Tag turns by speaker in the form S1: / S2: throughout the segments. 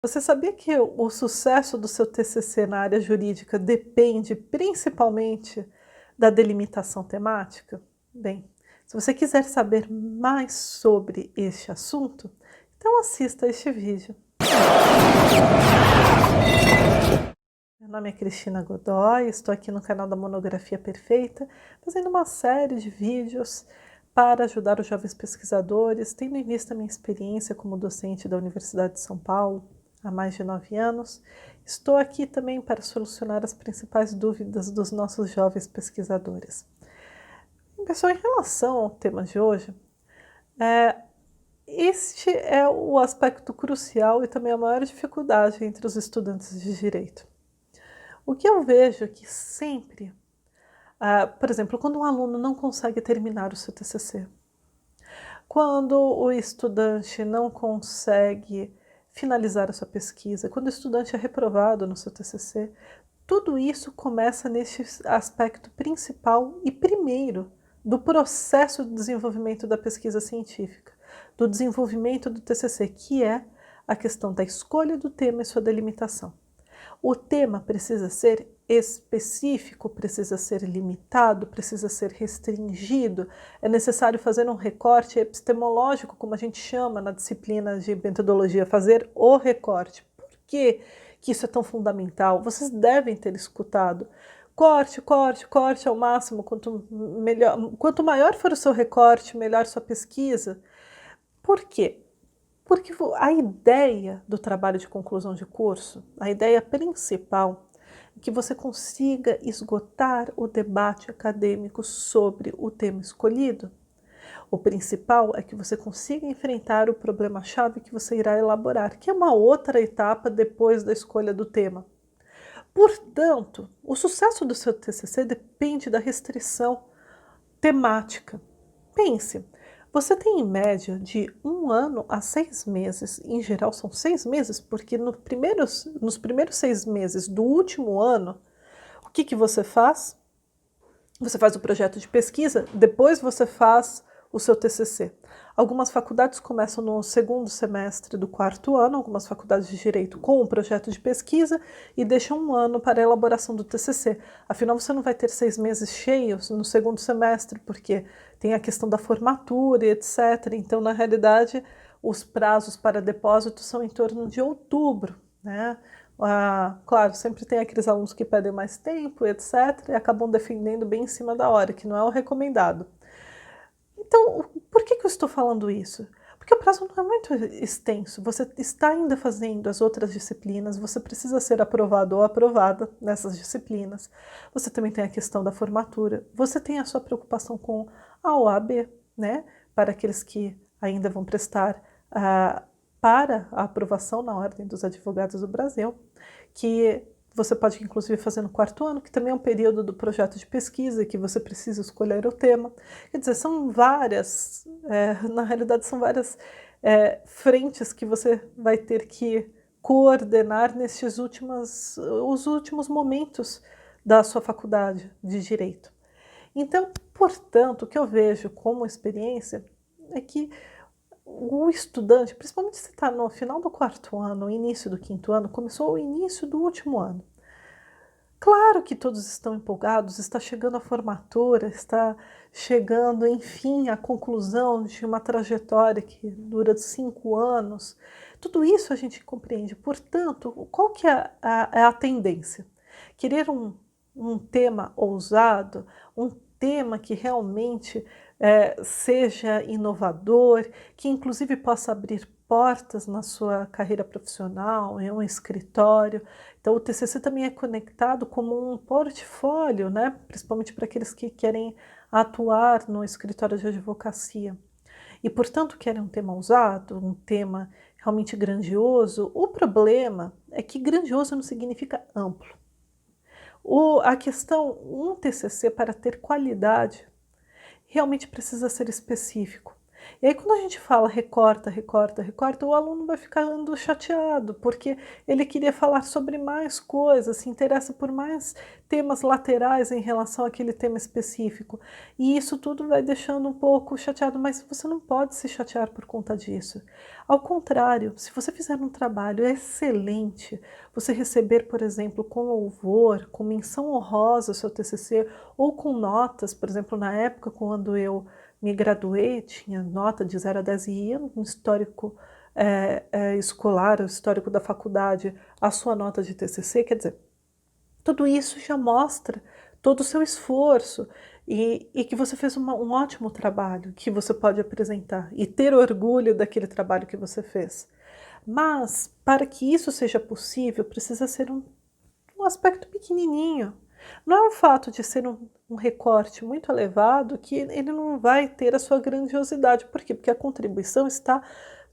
S1: Você sabia que o sucesso do seu TCC na área jurídica depende principalmente da delimitação temática? Bem, se você quiser saber mais sobre este assunto, então assista a este vídeo. Meu nome é Cristina Godoy, estou aqui no canal da Monografia Perfeita, fazendo uma série de vídeos para ajudar os jovens pesquisadores, tendo em vista a minha experiência como docente da Universidade de São Paulo há mais de 9 anos. Estou aqui também para solucionar as principais dúvidas dos nossos jovens pesquisadores. Pessoal, em relação ao tema de hoje, este é o aspecto crucial e também a maior dificuldade entre os estudantes de direito. O que eu vejo é que sempre, por exemplo, quando um aluno não consegue terminar o seu TCC, quando o estudante não consegue finalizar a sua pesquisa, quando o estudante é reprovado no seu TCC, tudo isso começa neste aspecto principal e primeiro do processo de desenvolvimento da pesquisa científica, do desenvolvimento do TCC, que é a questão da escolha do tema e sua delimitação. O tema precisa ser específico, precisa ser limitado, precisa ser restringido, é necessário fazer um recorte epistemológico, como a gente chama na disciplina de metodologia, fazer o recorte. Por que isso é tão fundamental? Vocês devem ter escutado. Corte, corte, corte ao máximo, quanto maior for o seu recorte, melhor sua pesquisa. Por quê? Porque a ideia do trabalho de conclusão de curso, a ideia principal, é que você consiga esgotar o debate acadêmico sobre o tema escolhido. O principal é que você consiga enfrentar o problema-chave que você irá elaborar, que é uma outra etapa depois da escolha do tema. Portanto, o sucesso do seu TCC depende da restrição temática. Pense, você tem em média de 1 ano a 6 meses, em geral são 6 meses, porque nos primeiros 6 meses do último ano, o que você faz? Você faz o projeto de pesquisa, depois você faz o seu TCC. Algumas faculdades começam no segundo semestre do 4º ano, algumas faculdades de direito com o projeto de pesquisa e deixam 1 ano para a elaboração do TCC. Afinal, você não vai ter 6 meses cheios no segundo semestre, porque tem a questão da formatura e etc. Então, na realidade, os prazos para depósito são em torno de outubro, né? Claro, sempre tem aqueles alunos que pedem mais tempo, etc., e acabam defendendo bem em cima da hora, que não é o recomendado. Então, por que eu estou falando isso? Porque o prazo não é muito extenso, você está ainda fazendo as outras disciplinas, você precisa ser aprovado ou aprovada nessas disciplinas, você também tem a questão da formatura, você tem a sua preocupação com a OAB, né, para aqueles que ainda vão prestar para a aprovação na Ordem dos Advogados do Brasil, que você pode inclusive fazer no 4º ano, que também é um período do projeto de pesquisa, que você precisa escolher o tema. Quer dizer, são várias, na realidade são várias frentes que você vai ter que coordenar nestes os últimos momentos da sua faculdade de Direito. Então, portanto, o que eu vejo como experiência é que o estudante, principalmente se está no final do 4º ano, início do 5º ano, começou o início do último ano. Claro que todos estão empolgados, está chegando a formatura, está chegando, enfim, a conclusão de uma trajetória que dura 5 anos. Tudo isso a gente compreende. Portanto, qual que é a tendência? Querer um tema ousado, um tema que realmente seja inovador, que inclusive possa abrir portas na sua carreira profissional, em um escritório. Então o TCC também é conectado como um portfólio, né? Principalmente para aqueles que querem atuar no escritório de advocacia. E, portanto, querem um tema ousado, um tema realmente grandioso. O problema é que grandioso não significa amplo. A questão, um TCC para ter qualidade, realmente precisa ser específico. E aí quando a gente fala recorta, recorta, recorta, o aluno vai ficando chateado, porque ele queria falar sobre mais coisas, se interessa por mais temas laterais em relação àquele tema específico. E isso tudo vai deixando um pouco chateado, mas você não pode se chatear por conta disso. Ao contrário, se você fizer um trabalho excelente, você receber, por exemplo, com louvor, com menção honrosa o seu TCC, ou com notas, por exemplo, na época quando eu me graduei, tinha nota de 0 a 10 e ia no histórico escolar, o histórico da faculdade, a sua nota de TCC, quer dizer, tudo isso já mostra todo o seu esforço e que você fez um ótimo trabalho que você pode apresentar e ter orgulho daquele trabalho que você fez. Mas, para que isso seja possível, precisa ser um aspecto pequenininho. Não é o fato de ser um recorte muito elevado que ele não vai ter a sua grandiosidade. Por quê? Porque a contribuição está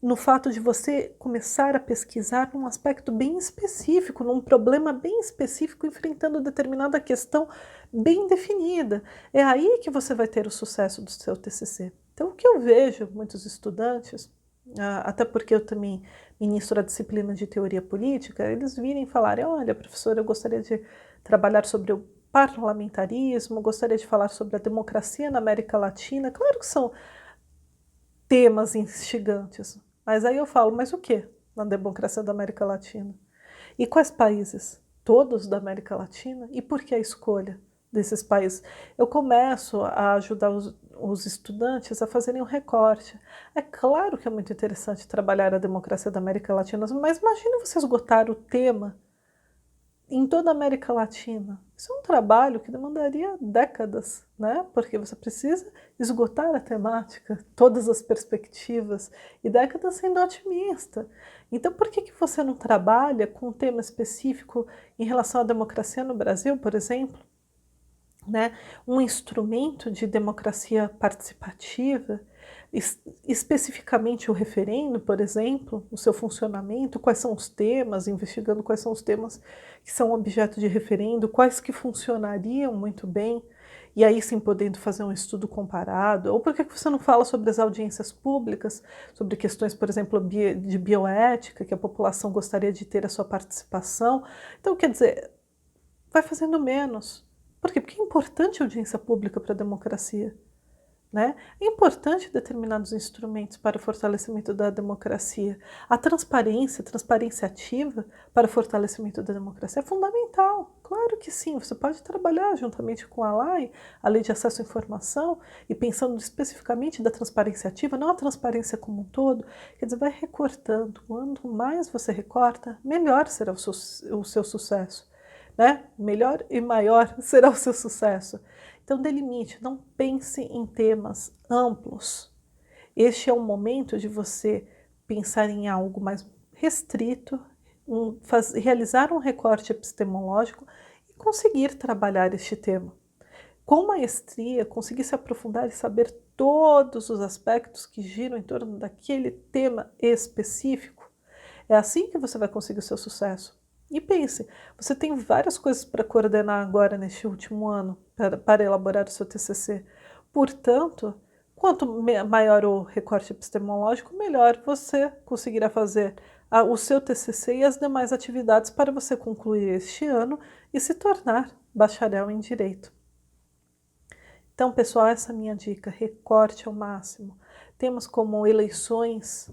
S1: no fato de você começar a pesquisar num aspecto bem específico, num problema bem específico, enfrentando determinada questão bem definida. É aí que você vai ter o sucesso do seu TCC. Então, o que eu vejo muitos estudantes, até porque eu também ministro a disciplina de teoria política, eles virem falarem, olha, professora, eu gostaria de trabalhar sobre o parlamentarismo, gostaria de falar sobre a democracia na América Latina. Claro que são temas instigantes, mas aí eu falo, mas o que na democracia da América Latina? E quais países? Todos da América Latina? E por que a escolha desses países? Eu começo a ajudar os estudantes a fazerem um recorte. É claro que é muito interessante trabalhar a democracia da América Latina, mas imagine você esgotar o tema em toda a América Latina. Isso é um trabalho que demandaria décadas, né? Porque você precisa esgotar a temática, todas as perspectivas, e décadas sendo otimista. Então, por que você não trabalha com um tema específico em relação à democracia no Brasil, por exemplo? Né? Um instrumento de democracia participativa, especificamente o referendo, por exemplo, o seu funcionamento, quais são os temas, investigando quais são os temas que são objeto de referendo, quais que funcionariam muito bem, e aí sim podendo fazer um estudo comparado. Ou por que você não fala sobre as audiências públicas, sobre questões, por exemplo, de bioética, que a população gostaria de ter a sua participação? Então, quer dizer, vai fazendo menos. Por quê? Porque é importante a audiência pública para a democracia. Né? É importante determinados instrumentos para o fortalecimento da democracia. A transparência ativa para o fortalecimento da democracia é fundamental. Claro que sim, você pode trabalhar juntamente com a LAI, a Lei de Acesso à Informação, e pensando especificamente da transparência ativa, não a transparência como um todo, quer dizer, vai recortando. Quanto mais você recorta, melhor será o seu sucesso. Né? Melhor e maior será o seu sucesso. Então, delimite, não pense em temas amplos. Este é o momento de você pensar em algo mais restrito, realizar um recorte epistemológico e conseguir trabalhar este tema. Com maestria, conseguir se aprofundar e saber todos os aspectos que giram em torno daquele tema específico. É assim que você vai conseguir o seu sucesso. E pense, você tem várias coisas para coordenar agora neste último ano para elaborar o seu TCC. Portanto, quanto maior o recorte epistemológico, melhor você conseguirá fazer o seu TCC e as demais atividades para você concluir este ano e se tornar bacharel em Direito. Então, pessoal, essa é a minha dica, recorte ao máximo. Temas como eleições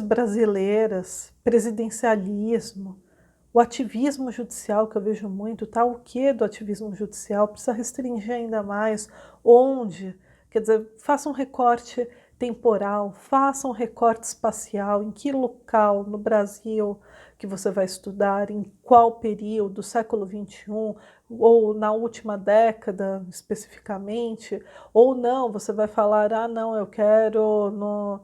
S1: brasileiras, presidencialismo, o ativismo judicial, que eu vejo muito, tá? O que do ativismo judicial? Precisa restringir ainda mais onde? Quer dizer, faça um recorte temporal, faça um recorte espacial, em que local no Brasil que você vai estudar, em qual período, século XXI, ou na última década especificamente, ou não, você vai falar, ah não, eu quero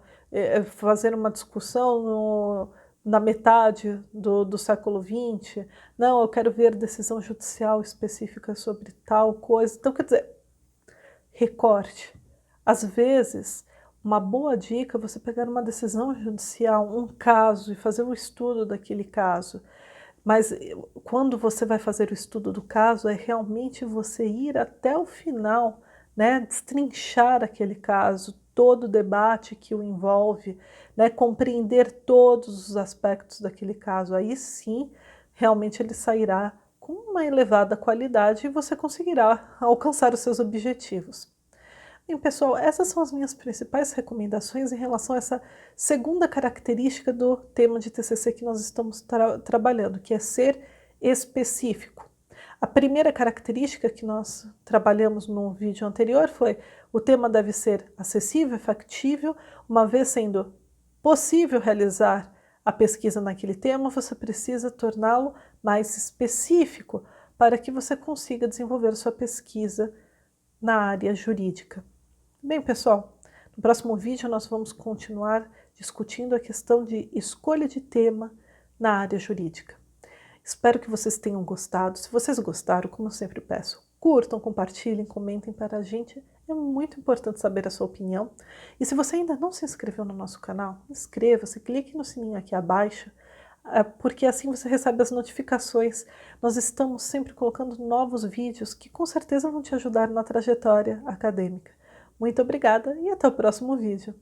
S1: fazer uma discussão na metade do século XX, não, eu quero ver decisão judicial específica sobre tal coisa. Então, quer dizer, recorte. Às vezes, uma boa dica é você pegar uma decisão judicial, um caso, e fazer um estudo daquele caso. Mas quando você vai fazer o estudo do caso, é realmente você ir até o final, né, destrinchar aquele caso, todo o debate que o envolve, né, compreender todos os aspectos daquele caso, aí sim, realmente ele sairá com uma elevada qualidade e você conseguirá alcançar os seus objetivos. Bem, pessoal, essas são as minhas principais recomendações em relação a essa segunda característica do tema de TCC que nós estamos trabalhando, que é ser específico. A primeira característica que nós trabalhamos no vídeo anterior foi: o tema deve ser acessível, factível, uma vez sendo possível realizar a pesquisa naquele tema, você precisa torná-lo mais específico para que você consiga desenvolver sua pesquisa na área jurídica. Bem, pessoal, no próximo vídeo nós vamos continuar discutindo a questão de escolha de tema na área jurídica. Espero que vocês tenham gostado. Se vocês gostaram, como eu sempre peço, curtam, compartilhem, comentem para a gente. É muito importante saber a sua opinião. E se você ainda não se inscreveu no nosso canal, inscreva-se, clique no sininho aqui abaixo, porque assim você recebe as notificações. Nós estamos sempre colocando novos vídeos que com certeza vão te ajudar na trajetória acadêmica. Muito obrigada e até o próximo vídeo.